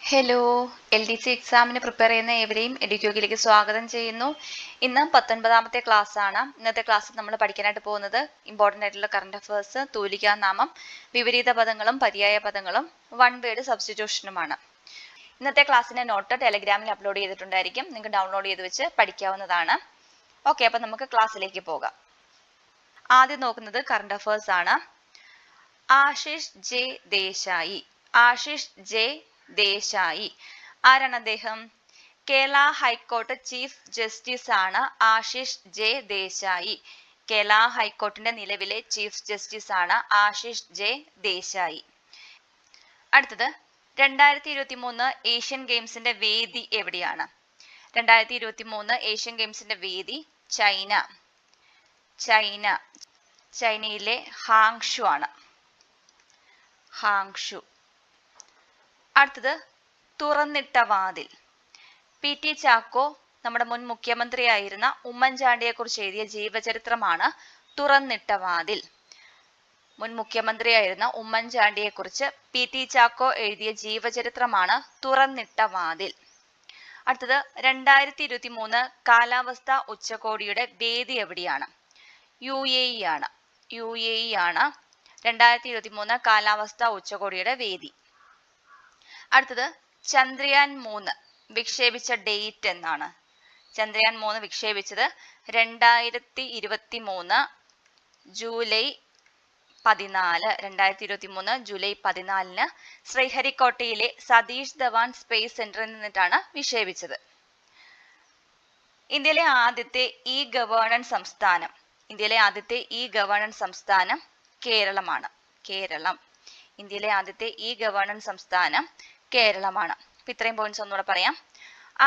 Hello, LDC എക്സാമിന് prepare ചെയ്യുന്ന ഏവരെയും എഡ്യൂക്യൂക്കിലേക്ക് സ്വാഗതം ചെയ്യുന്നു. ഇന്ന് 19ാമത്തെ ക്ലാസ് ആണ്. ഇന്നത്തെ ക്ലാസ്സിൽ നമ്മൾ പഠിക്കാനായിട്ട് പോകുന്നത് ഇമ്പോർട്ടൻ്റ് ആയിട്ടുള്ള കറണ്ട് അഫയേഴ്സ്, തൂലികാനാമം, വിപരീത പദങ്ങളും പര്യായ പദങ്ങളും, വൺ വേർഡ് സബ്സ്റ്റിറ്റ്യൂഷനുമാണ്. ഇന്നത്തെ ക്ലാസ്സിന്റെ നോട്ട് ടെലഗ്രാമിൽ അപ്ലോഡ് ചെയ്തിട്ടുണ്ടായിരിക്കും. നിങ്ങൾക്ക് ഡൗൺലോഡ് ചെയ്ത് വെച്ച് പഠിക്കാവുന്നതാണ്. ഓക്കെ, അപ്പം നമുക്ക് ക്ലാസ്സിലേക്ക് പോകാം. ആദ്യം നോക്കുന്നത് കറണ്ട് അഫയേഴ്സ് ആണ്. ആശിഷ് ജെ ദേശായി. ആശിഷ് ജെ ദേശായി ആരാണ് അദ്ദേഹം? കേരള ഹൈക്കോർട്ട് ചീഫ് ജസ്റ്റിസ് ആണ് ആശിഷ് ജെ ദേശായി. കേരള ഹൈക്കോർട്ടിന്റെ നിലവിലെ ചീഫ് ജസ്റ്റിസ് ആണ് ആശിഷ് ജെ ദേശായി. അടുത്തത് 2023 ഏഷ്യൻ ഗെയിംസിന്റെ വേദി എവിടെയാണ്? 2023 ഏഷ്യൻ ഗെയിംസിന്റെ വേദി ചൈന. ചൈനയിലെ ഹാങ്ഷു ആണ്. ഹാങ്ഷു. അടുത്തത് തുറന്നിട്ട വാതിൽ. PT ചാക്കോ നമ്മുടെ മുൻ മുഖ്യമന്ത്രിയായിരുന്ന ഉമ്മൻചാണ്ടിയെ കുറിച്ച് എഴുതിയ ജീവചരിത്രമാണ് തുറന്നിട്ട വാതിൽ. മുൻ മുഖ്യമന്ത്രിയായിരുന്ന ഉമ്മൻചാണ്ടിയെ കുറിച്ച് PT ചാക്കോ എഴുതിയ ജീവചരിത്രമാണ് തുറന്നിട്ട വാതിൽ. അടുത്തത് 2023 കാലാവസ്ഥ ഉച്ചകോടിയുടെ വേദി എവിടെയാണ്? UAE ആണ്. 2023 കാലാവസ്ഥ ഉച്ചകോടിയുടെ വേദി. അടുത്തത് ചന്ദ്രയാൻ 3 വിക്ഷേപിച്ച ഡേറ്റ് എന്നാണ്? ചന്ദ്രയാൻ 3 വിക്ഷേപിച്ചത് 2023 ജൂലൈ 14. 2023 ജൂലൈ 14 ശ്രീഹരിക്കോട്ടയിലെ സതീഷ് ധവാൻ സ്പേസ് സെന്ററിൽ നിന്നിട്ടാണ് വിക്ഷേപിച്ചത്. ഇന്ത്യയിലെ ആദ്യത്തെ ഇ ഗവേണൻസ് സംസ്ഥാനം കേരളമാണ്. ഇന്ത്യയിലെ ആദ്യത്തെ ഇ ഗവേണൻസ് സംസ്ഥാനം കേരളമാണ്. അപ്പൊ ഇത്രയും പോയിന്റ്സ് ഒന്നുകൂടെ പറയാം.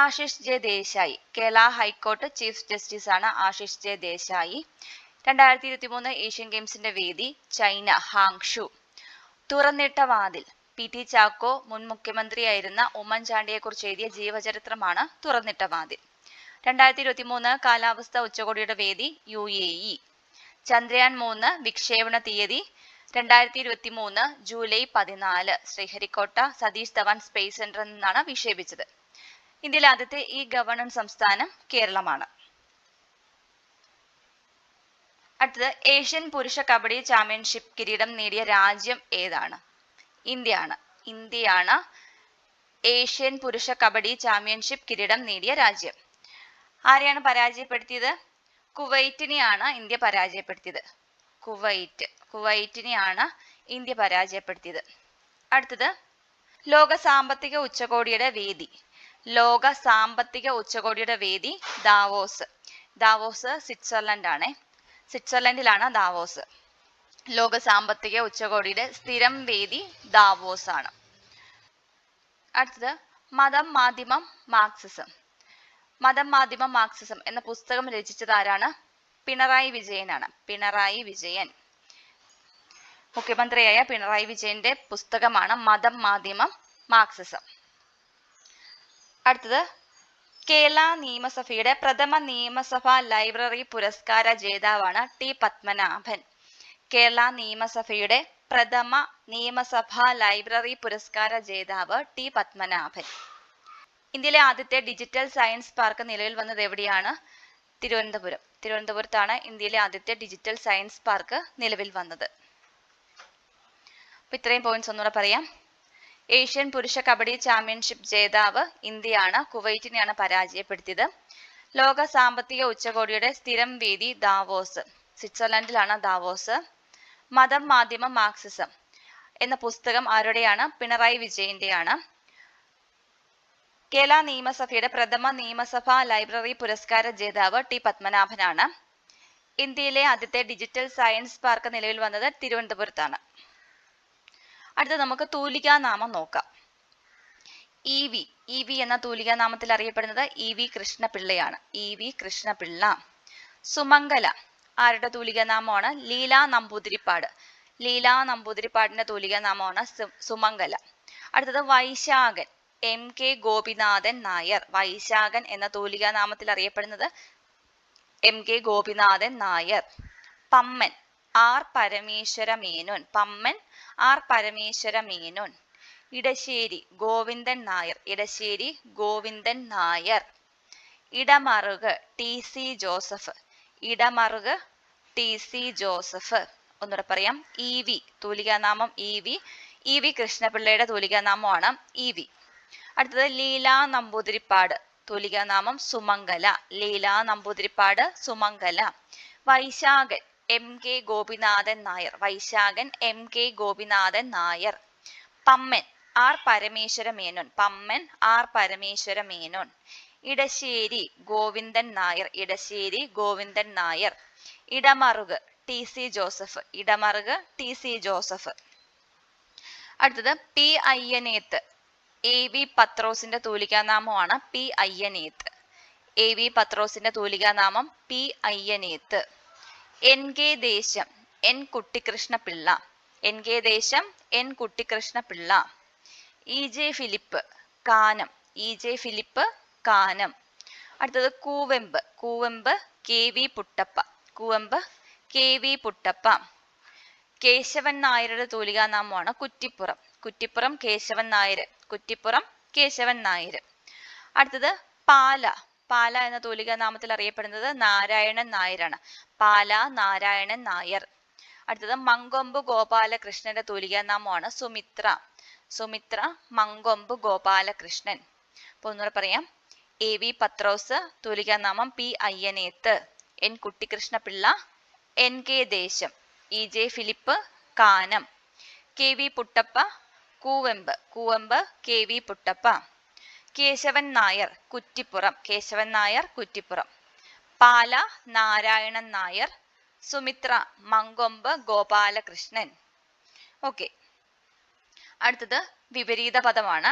Ashish J Desai Kerala high court chief justice ആണ് ആശിഷ് ജെ ദേശായി. 2023 ഏഷ്യൻ ഗെയിംസിന്റെ വേദി ചൈന, ഹാങ്ഷു. തുറന്നിട്ട വാതിൽ. PT ചാക്കോ മുൻ മുഖ്യമന്ത്രിയായിരുന്ന ഉമ്മൻചാണ്ടിയെ കുറിച്ച് എഴുതിയ ജീവചരിത്രമാണ് തുറന്നിട്ട വാതിൽ. 2023 കാലാവസ്ഥ ഉച്ചകോടിയുടെ വേദി UAE. ചന്ദ്രയാൻ 3 വിക്ഷേപണ തീയതി 2023 ജൂലൈ 14 ശ്രീഹരിക്കോട്ട സതീഷ് ധവാൻ സ്പേസ് സെന്ററിൽ നിന്നാണ് വിക്ഷേപിച്ചത്. ഇന്ത്യയിലെ ആദ്യത്തെ ഇ ഗവേണൻസ് സംസ്ഥാനം കേരളമാണ്. അടുത്തത് ഏഷ്യൻ പുരുഷ കബഡി ചാമ്പ്യൻഷിപ്പ് കിരീടം നേടിയ രാജ്യം ഏതാണ്? ഇന്ത്യയാണ് ഏഷ്യൻ പുരുഷ കബഡി ചാമ്പ്യൻഷിപ്പ് കിരീടം നേടിയ രാജ്യം. ആരെയാണ് പരാജയപ്പെടുത്തിയത്? കുവൈറ്റിനെയാണ് ഇന്ത്യ പരാജയപ്പെടുത്തിയത്. കുവൈറ്റിനെയാണ് ഇന്ത്യ പരാജയപ്പെടുത്തിയത്. അടുത്തത് ലോക സാമ്പത്തിക ഉച്ചകോടിയുടെ വേദി ദാവോസ് സ്വിറ്റ്സർലൻഡിലാണ് ദാവോസ്. ലോക സാമ്പത്തിക ഉച്ചകോടിയുടെ സ്ഥിരം വേദി ദാവോസ് ആണ്. അടുത്തത് മതം മാധ്യമം മാർക്സിസം എന്ന പുസ്തകം രചിച്ചത് ആരാണ്? പിണറായി വിജയൻ. മുഖ്യമന്ത്രിയായ പിണറായി വിജയന്റെ പുസ്തകമാണ് മതം മാധ്യമം മാർക്സിസം. അടുത്തത് കേരള നിയമസഭയുടെ പ്രഥമ നിയമസഭാ ലൈബ്രറി പുരസ്കാര ജേതാവാണ് T പത്മനാഭൻ. കേരള നിയമസഭയുടെ പ്രഥമ നിയമസഭാ ലൈബ്രറി പുരസ്കാര ജേതാവ് T പത്മനാഭൻ. ഇന്ത്യയിലെ ആദ്യത്തെ ഡിജിറ്റൽ സയൻസ് പാർക്ക് നിലവിൽ വന്നത് എവിടെയാണ്? തിരുവനന്തപുരത്താണ് ഇന്ത്യയിലെ ആദ്യത്തെ ഡിജിറ്റൽ സയൻസ് പാർക്ക് നിലവിൽ വന്നത്. അപ്പൊ ഇത്രയും പോയിന്റ്സ് ഒന്നുകൂടെ പറയാം. ഏഷ്യൻ പുരുഷ കബഡി ചാമ്പ്യൻഷിപ്പ് ജേതാവ് ഇന്ത്യയാണ്. കുവൈറ്റിനെയാണ് പരാജയപ്പെടുത്തിയത്. ലോക സാമ്പത്തിക ഉച്ചകോടിയുടെ സ്ഥിരം വേദി ദാവോസ്, സ്വിറ്റ്സർലൻഡിലാണ് ദാവോസ്. മതം മാധ്യമം മാർക്സിസം എന്ന പുസ്തകം ആരുടെയാണ്? പിണറായി വിജയന്റെയാണ്. കേരള നിയമസഭയുടെ പ്രഥമ നിയമസഭാ ലൈബ്രറി പുരസ്കാര ജേതാവ് T പത്മനാഭനാണ്. ഇന്ത്യയിലെ ആദ്യത്തെ ഡിജിറ്റൽ സയൻസ് പാർക്ക് നിലവിൽ വന്നത് തിരുവനന്തപുരത്താണ്. അടുത്ത നമുക്ക് തൂലികാനാമം നോക്കാം. EV എന്ന തൂലികാനാമത്തിൽ അറിയപ്പെടുന്നത് EV കൃഷ്ണപിള്ളയാണ്. EV കൃഷ്ണപിള്ള. സുമംഗല ആരുടെ തൂലികാനാമമാണ്? ലീലാ നമ്പൂതിരിപ്പാടിന്റെ തൂലികാനാമമാണ് സുമംഗല. അടുത്തത് വൈശാഖൻ MK ഗോപിനാഥൻ നായർ. വൈശാഖൻ എന്ന തൂലികാനാമത്തിൽ അറിയപ്പെടുന്നത് MK Gopinathan Nair. Pamman R Parameswara Menon. Edasseri Govindan Nair. Edasseri Govindan Nair. Idamaruku T C Joseph. Idamaruku T C Joseph. ഒന്നുകൂടെ പറയാം. ഇ വി തൂലികാനാമം ഇ വി. ഇ വി കൃഷ്ണപിള്ളയുടെ തൂലികാനാമമാണ് ഇ വി. അടുത്തത് ലീലാ നമ്പൂതിരിപ്പാട്. തൂലികാനാമം Sumangala. Leela Namboodiripad Sumangala. Vaisakhan M K Gopinathan Nair. Vaisakhan M K Gopinathan Nair. Pamman R Parameswara Menon. Pamman R Parameswara Menon. Edasseri Govindan Nair. Edasseri Govindan Nair. Idamaruku T C Joseph. Idamaruku T C Joseph. അടുത്തത് പി അയ്യനേത്ത്. എ വി പത്രോസിന്റെ തൂലികാനാമമാണ് പി അയ്യനേത്ത്. എ വി പത്രോസിന്റെ തൂലികാനാമം P Ayyaneth. N K Desam N Kuttikrishna Pillai. N K Desam N Kuttikrishna Pillai. E J Philip Kanam. E J Philip Kanam. അടുത്തത് Kuvempu. Kuvempu K V Puttappa. Kuvempu K V Puttappa. Keshavan നായരുടെ തൂലികാനാമമാണ് കുറ്റിപ്പുറം. കുറ്റിപ്പുറം കേശവൻ നായർ. കുറ്റിപ്പുറം കേശവൻ നായർ. അടുത്തത് പാല. പാല എന്ന തൂലികാനാമത്തിൽ അറിയപ്പെടുന്നത് നാരായണൻ നായരാണ്. പാല നാരായണൻ നായർ. അടുത്തത് മങ്കൊമ്പ് ഗോപാലകൃഷ്ണന്റെ തൂലികാനാമമാണ് സുമിത്ര. സുമിത്ര മങ്കൊമ്പ് ഗോപാലകൃഷ്ണൻ. അപ്പൊ ഒന്നുകൂടെ പറയാം. എ വി പത്രോസ് തൂലികാനാമം P Ayyaneth. N Kuttikrishna Pillai N K Desam. E J Philip Kanam. K V Puttappa Kuvempu. Kuvempu K V Puttappa. Keshavan Nair Kuttipuram. Keshavan Nair Kuttipuram. Pala Narayanan Nair. Sumithra Mankombu Gopalakrishnan. Okay. അടുത്തത് വിപരീത പദമാണ്.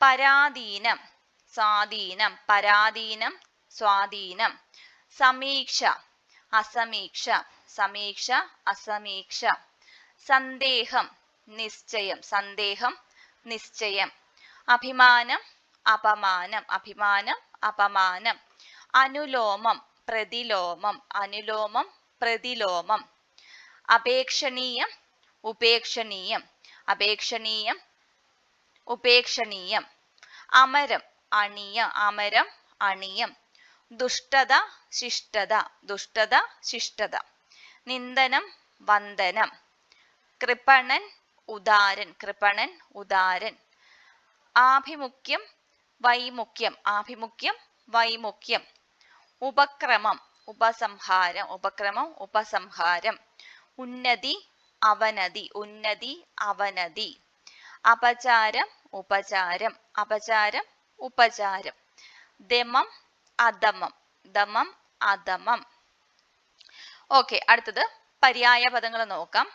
പരാധീനം സ്വാധീനം. പരാധീനം സ്വാധീനം. സമീക്ഷ അസമീക്ഷ. സമീക്ഷ അസമീക്ഷ. സന്ദേഹം നിശ്ചയം. സന്ദേഹം നിശ്ചയം. അഭിമാനം അപമാനം. അഭിമാനം അപമാനം. അനുലോമം പ്രതിലോമം. അനുലോമം പ്രതിലോമം. അപേക്ഷണീയം ഉപേക്ഷണീയം. അപേക്ഷണീയം ഉപേക്ഷണീയം. അമരം അണിയ. അമരം അണിയം. ദുഷ്ടത ശിഷ്ടത. ദുഷ്ടത ശിഷ്ടത. നിന്ദനം വന്ദനം. കൃപണൻ ഉദാരൻ. കൃപണൻ ഉദാരൻ. ആഭിമുഖ്യം വൈമുഖ്യം. ആഭിമുഖ്യം വൈമുഖ്യം. ഉപക്രമം ഉപസംഹാരം. ഉപക്രമം ഉപസംഹാരം. ഉന്നതി അവനതി. ഉന്നതി അവനതി. അപചാരം ഉപചാരം. അപചാരം ഉപചാരം. ദമം അധമം. ദമം അധമം. ഓക്കെ. അടുത്തത് പര്യായ പദങ്ങൾ നോക്കാം.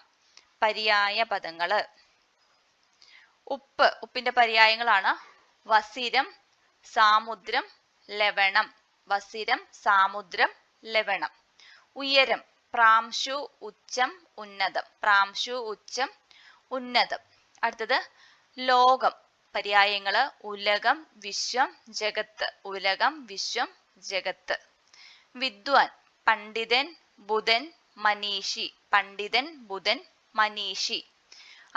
പര്യായ പദങ്ങള്. ഉപ്പ്. ഉപ്പിന്റെ പര്യായങ്ങളാണ് വസിരം സാമുദ്രം ലവണം. വസിരം സാമുദ്രം ലവണം. ഉയരം പ്രാംശു ഉച്ചം ഉന്നതം. പ്രാംശു ഉച്ചം ഉന്നതം. അടുത്തത് ലോകം. പര്യായങ്ങള് ഉലകം വിശ്വം ജഗത്ത്. ഉലകം വിശ്വം ജഗത്ത്. വിദ്വാൻ പണ്ഡിതൻ ബുധൻ മനീഷി. പണ്ഡിതൻ ബുധൻ മനീഷി.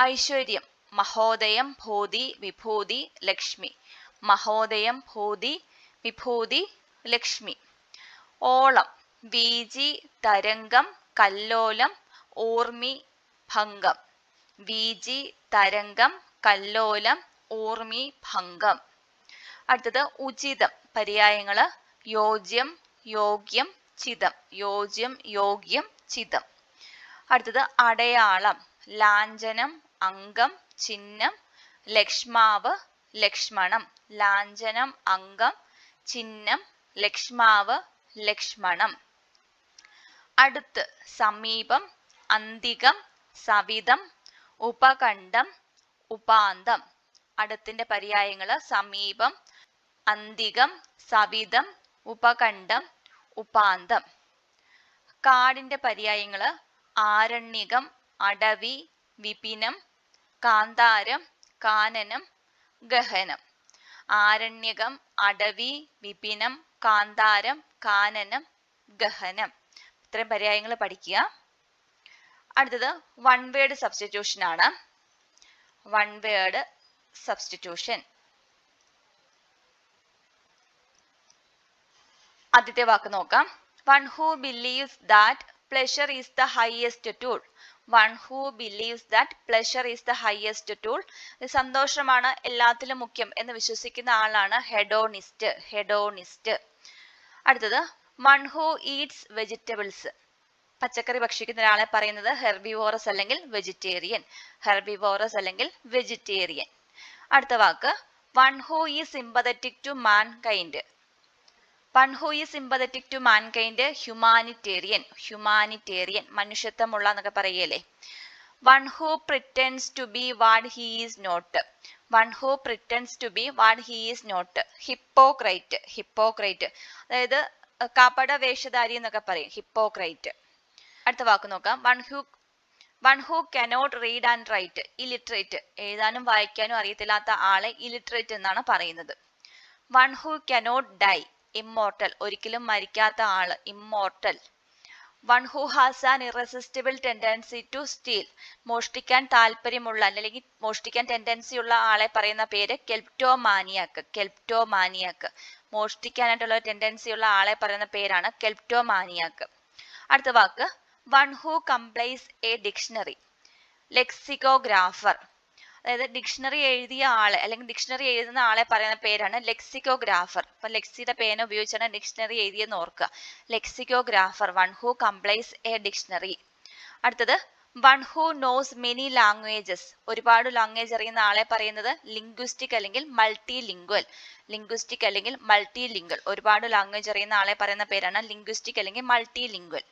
ഐശ്വര്യം മഹോദയം ഭൂതി വിഭൂതി ലക്ഷ്മി. മഹോദയം ഭൂതി വിഭൂതി ലക്ഷ്മി. ഓളം വീജി തരംഗം കല്ലോലം ഊർമി ഭംഗം. വീജി തരംഗം കല്ലോലം ഊർമി ഭംഗം. അടുത്തത് ഉചിതം. പര്യായങ്ങള് യോജ്യം യോഗ്യം ചിതം. യോജ്യം യോഗ്യം ചിതം. അടുത്തത് അടയാളം ലാഞ്ചനം അംഗം ചിഹ്നം ലക്ഷ്മാവ് ലക്ഷ്മണം. ലാഞ്ചനം അംഗം ചിഹ്നം ലക്ഷ്മാവ് ലക്ഷ്മണം. അടുത്ത് സമീപം അന്തികം സവിതം ഉപകണ്ഠം ഉപാന്തം. അടുത്തിന്റെ പര്യായങ്ങള് സമീപം അന്തികം സവിതം ഉപകണ്ഠം ഉപാന്തം. കാടിന്റെ പര്യായങ്ങള് ആരണ്യകം അടവി വിപിനം കാന്താരം കാനനം ഗഹനം. ആരണ്യകം അടവി വിപിനം കാന്താരം കാനനം ഗഹനം. ഇത്രയും പര്യായങ്ങൾ പഠിക്കുക. അടുത്തത് വൺ വേർഡ് സബ്സ്റ്റിറ്റ്യൂഷൻ ആണ്. One word substitution. ആദ്യത്തെ വാക്ക് നോക്കാം. One who believes that pleasure is the highest tool. One who believes that pleasure is the highest tool. സന്തോഷമാണ് എല്ലാത്തിലും മുഖ്യം എന്ന് വിശ്വസിക്കുന്ന ആളാണ് ഹെഡോണിസ്റ്റ്. ഹെഡോണിസ്റ്റ്. അടുത്തത് വൺ ഹൂ ഈറ്റ്സ് വെജിറ്റബിൾസ്. പച്ചക്കറി ഭക്ഷിക്കുന്ന ഒരാളെ പറയുന്നത് ഹെർബിവോറസ് അല്ലെങ്കിൽ വെജിറ്റേറിയൻ. ഹെർബിവോറസ് അല്ലെങ്കിൽ വെജിറ്റേറിയൻ. അടുത്ത വാക്ക് one who is sympathetic to mankind. One who is sympathetic to mankind humanitarian. Humanitarian മനുഷ്യത്വമുള്ള എന്നൊക്കെ പറയല്ലേ. One who pretends to be what he is not. One who pretends to be what he is not. Hypocrite. Hypocrite അതായത് കപട വേഷധാരി എന്നൊക്കെ പറയും. Hypocrite. അടുത്ത വാക്ക് നോക്കാം. One who cannot read and write. Illiterate. എഴുതാനും വായിക്കാനും അറിയത്തില്ലാത്ത ആളെ ഇലിറ്ററേറ്റ് എന്നാണ് പറയുന്നത്. One who cannot die. Immortal. ഒരിക്കലും മരിക്കാത്ത ആള്. Immortal. One who has an irresistible tendency to steal. മോഷ്ടിക്കാൻ താല്പര്യമുള്ള അല്ലെങ്കിൽ മോഷ്ടിക്കാൻ ടെൻഡൻസി ഉള്ള ആളെ പറയുന്ന പേര് കെൽപ്റ്റോമാനിയാക്ക്. കെൽപ്റ്റോമാനിയാക്ക്. മോഷ്ടിക്കാനായിട്ടുള്ള ടെൻഡൻസി ഉള്ള ആളെ പറയുന്ന പേരാണ് കെൽപ്റ്റോമാനിയാക്ക്. അടുത്ത വാക്ക് one who compiles a dictionary. Lexicographer. അതായത് ഡിക്ഷണറി എഴുതിയ ആളെ അല്ലെങ്കിൽ ഡിക്ഷണറി എഴുതുന്ന ആളെ പറയുന്ന പേരാണ് ലെക്സിക്കോഗ്രാഫർ. അപ്പൊ ലെക്സിയുടെ പേന ഉപയോഗിച്ചാണ് ഡിക്ഷണറി എഴുതിയെന്ന് ഓർക്കുക. Lexicographer. One who compiles a dictionary. അടുത്തത് one who knows many languages. ഒരുപാട് ലാംഗ്വേജ് അറിയുന്ന ആളെ പറയുന്നത് ലിംഗ്വിസ്റ്റിക് അല്ലെങ്കിൽ മൾട്ടി ലിംഗ്വൽ. ലിംഗ്വിസ്റ്റിക് അല്ലെങ്കിൽ മൾട്ടി ലിംഗ്വൽ. ഒരുപാട് ലാംഗ്വേജ് അറിയുന്ന ആളെ പറയുന്ന പേരാണ് ലിംഗ്വിസ്റ്റിക് അല്ലെങ്കിൽ മൾട്ടി ലിംഗ്വൽ.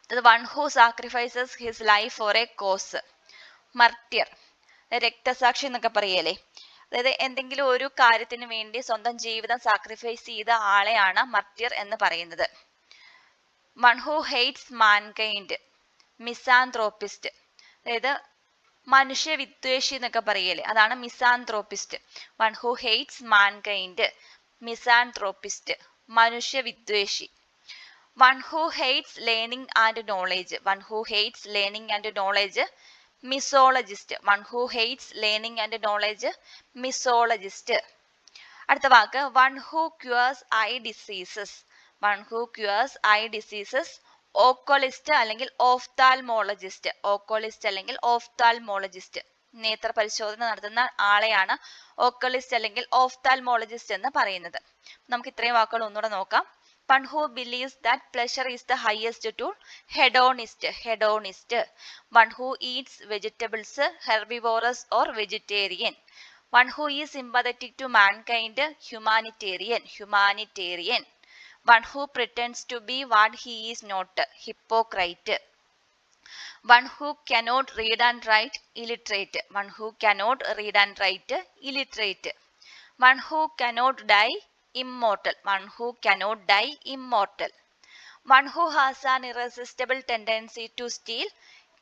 അടുത്തത് one who sacrifices his life for a cause. Martyr. രക്തസാക്ഷി എന്നൊക്കെ പറയല്ലേ. അതായത് എന്തെങ്കിലും ഒരു കാര്യത്തിന് വേണ്ടി സ്വന്തം ജീവിതം സാക്രിഫൈസ് ചെയ്ത ആളെയാണ് മർട്ടിയർ എന്ന് പറയുന്നത്. One who hates mankind. Misanthropist. അതായത് മനുഷ്യ വിദ്വേഷി എന്നൊക്കെ പറയല്ലേ. അതാണ് misanthropist. One who hates mankind. Misanthropist. മനുഷ്യ വിദ്വേഷി. One who hates learning and knowledge. One who hates learning and knowledge. Misologist. One who hates learning and knowledge. Misologist. അടുത്ത വാക്ക് one who cures eye diseases. One who cures eye diseases. Oculist അല്ലെങ്കിൽ ophthalmologist. ഓക്കോളിസ്റ്റ് അല്ലെങ്കിൽ ophthalmologist. നേത്ര പരിശോധന നടത്തുന്ന ആളെയാണ് ഓക്കോളിസ്റ്റ് അല്ലെങ്കിൽ ophthalmologist എന്ന് പറയുന്നത്. നമുക്ക് ഇത്രയും വാക്കുകൾ ഒന്നുകൂടെ നോക്കാം. One who believes that pleasure is the highest tool, hedonist. Hedonist. One who eats vegetables, herbivorous or vegetarian. One who is sympathetic to mankind, humanitarian. Humanitarian. One who pretends to be what he is not, hypocrite. One who cannot read and write, illiterate. One who cannot read and write, illiterate. One who cannot die, immortal. One who cannot die, immortal. One who has an irresistible tendency to steal,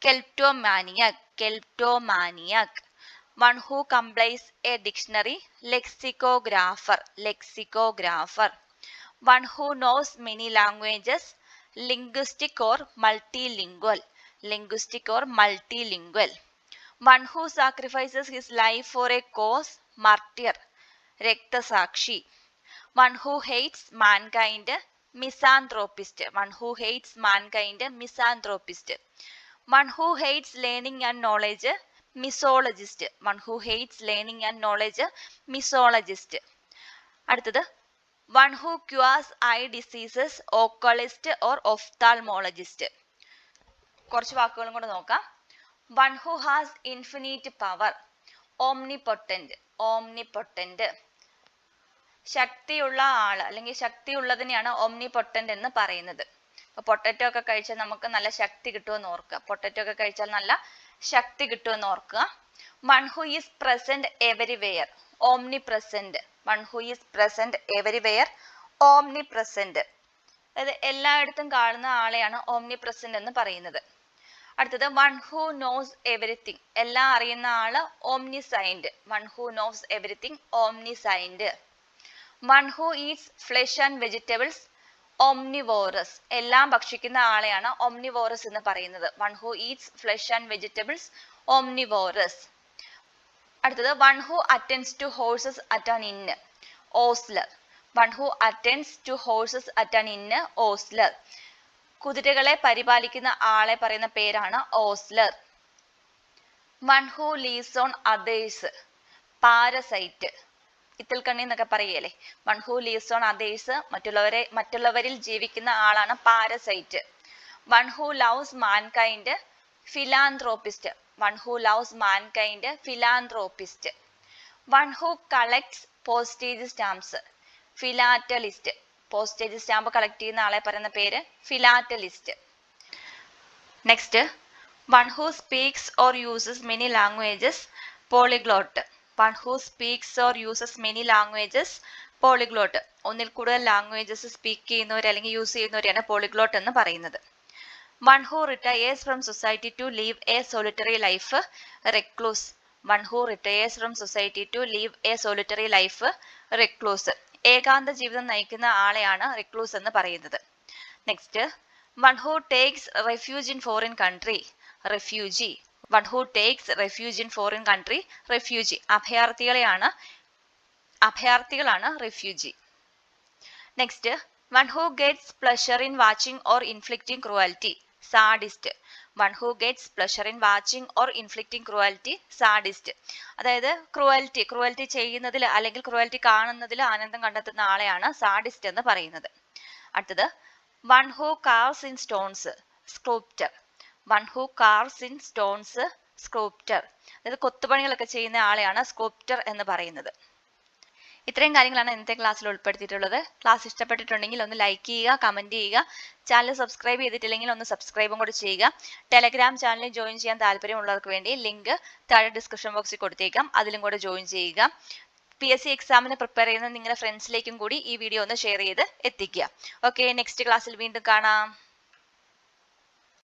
kleptomaniac. Kleptomaniac. One who complies a dictionary, lexicographer. Lexicographer. One who knows many languages, linguistic or multilingual. Linguistic or multilingual. One who sacrifices his life for a cause, martyr. രക്തസാക്ഷി. One who hates mankind, misanthropist. One who hates mankind, misanthropist. One who hates learning and knowledge, misologist. One who hates learning and knowledge, misologist. അടുത്തത് one who cures eye diseases, oculist or ophthalmologist. കുറച്ച് വാക്കുകളും കൂടെ നോക്കാം. One who has infinite power, omnipotent. Omnipotent. ശക്തിയുള്ള ആള് അല്ലെങ്കിൽ ശക്തിയുള്ളതിനെയാണ് ഓംനിപൊട്ടന്റ് എന്ന് പറയുന്നത്. അപ്പൊ പൊട്ടറ്റോ ഒക്കെ കഴിച്ചാൽ നമുക്ക് നല്ല ശക്തി കിട്ടുമെന്ന് ഓർക്കുക. പൊട്ടറ്റോ ഒക്കെ കഴിച്ചാൽ നല്ല ശക്തി കിട്ടുമെന്ന് ഓർക്കുക. One who is present everywhere, omni present. One who is present everywhere, omni present. അതായത് എല്ലായിടത്തും കാണുന്ന ആളെയാണ് ഓംനി പ്രസന്റ് എന്ന് പറയുന്നത്. അടുത്തത് വൺ ഹു നോസ് എവരിത്തിങ്. എല്ലാം അറിയുന്ന ആള് omniscient. One who knows everything, omniscient. One who eats flesh and vegetables, omnivorous, എല്ലാം ഭക്ഷിക്കുന്ന ആളെയാണ് omnivorous എന്ന് പറയുന്നത്. One who eats flesh and vegetables, omnivorous. അടുത്തത് one who attends to horses at an inn, ostler. One who attends to horses at an inn, ostler. കുതിരകളെ പരിപാലിക്കുന്ന ആളെ പറയുന്ന പേരാണ് ostler. One who lives on others, parasite. ഇത്തിൽക്കണ്ണി എന്നൊക്കെ പറയല്ലേ. One who lives on others, മറ്റുള്ളവരിൽ ജീവിക്കുന്ന ആളാണ് parasite. One who loves mankind, philanthropist. One who loves mankind, philanthropist. One who collects postage stamps, philatelist. Postage stamp collect ചെയ്യുന്ന ആളെ പറയുന്ന പേര് philatelist. Next, one who speaks or uses many languages, polyglot. One who speaks or uses many languages, polyglot. ഒന്നിൽ കൂടുതൽ languages speak ചെയ്യുന്നവർ അല്ലെങ്കിൽ use ചെയ്യുന്നവരെയാണ് polyglot എന്ന് പറയുന്നത്. One who retires from society to live a solitary life, recluse. One who retires from society to live a solitary life, recluse. ഏകാന്ത ജീവിതം നയിക്കുന്ന ആളെയാണ് recluse എന്ന് പറയുന്നത്. Next, one who takes refuge in foreign country, refugee. One who takes refuge in foreign country, refugee. അഭയാർത്ഥികളാണ് refugee. Next, one who gets pleasure in watching or inflicting cruelty, sadist. One who gets pleasure in watching or inflicting cruelty, sadist. അതായത് cruelty ചെയ്യുന്നതിൽ അല്ലെങ്കിൽ cruelty കാണുന്നതിൽ ആനന്ദം കണ്ടെത്തുന്ന ആളെയാണ് sadist എന്ന് പറയുന്നത്. അടുത്തത് one who carves in stones, sculptor. One who carves in stones, sculptor. അതായത് കൊത്തുപണികളൊക്കെ ചെയ്യുന്ന ആളെയാണ് sculptor എന്ന് പറയുന്നത്. ഇത്രയും കാര്യങ്ങളാണ് ഇന്നത്തെ ക്ലാസ്സിൽ ഉൾപ്പെടുത്തിയിട്ടുള്ളത്. ക്ലാസ് ഇഷ്ടപ്പെട്ടിട്ടുണ്ടെങ്കിൽ ഒന്ന് ലൈക്ക് ചെയ്യുക, കമന്റ് ചെയ്യുക. ചാനൽ സബ്സ്ക്രൈബ് ചെയ്തിട്ടില്ലെങ്കിൽ ഒന്ന് സബ്സ്ക്രൈബും കൂടി ചെയ്യുക. ടെലഗ്രാം ചാനലിൽ ജോയിൻ ചെയ്യാൻ താല്പര്യമുള്ളവർക്ക് വേണ്ടി ലിങ്ക് താഴെ ഡിസ്ക്രിപ്ഷൻ ബോക്സിൽ കൊടുത്തേക്കാം. അതിലും കൂടെ ജോയിൻ ചെയ്യുക. PSC എക്സാമിന് പ്രിപ്പയർ ചെയ്യുന്ന നിങ്ങളുടെ ഫ്രണ്ട്സിലേക്കും കൂടി ഈ വീഡിയോ ഒന്ന് ഷെയർ ചെയ്ത് എത്തിക്കുക. ഓക്കെ, നെക്സ്റ്റ് ക്ലാസ്സിൽ വീണ്ടും കാണാം.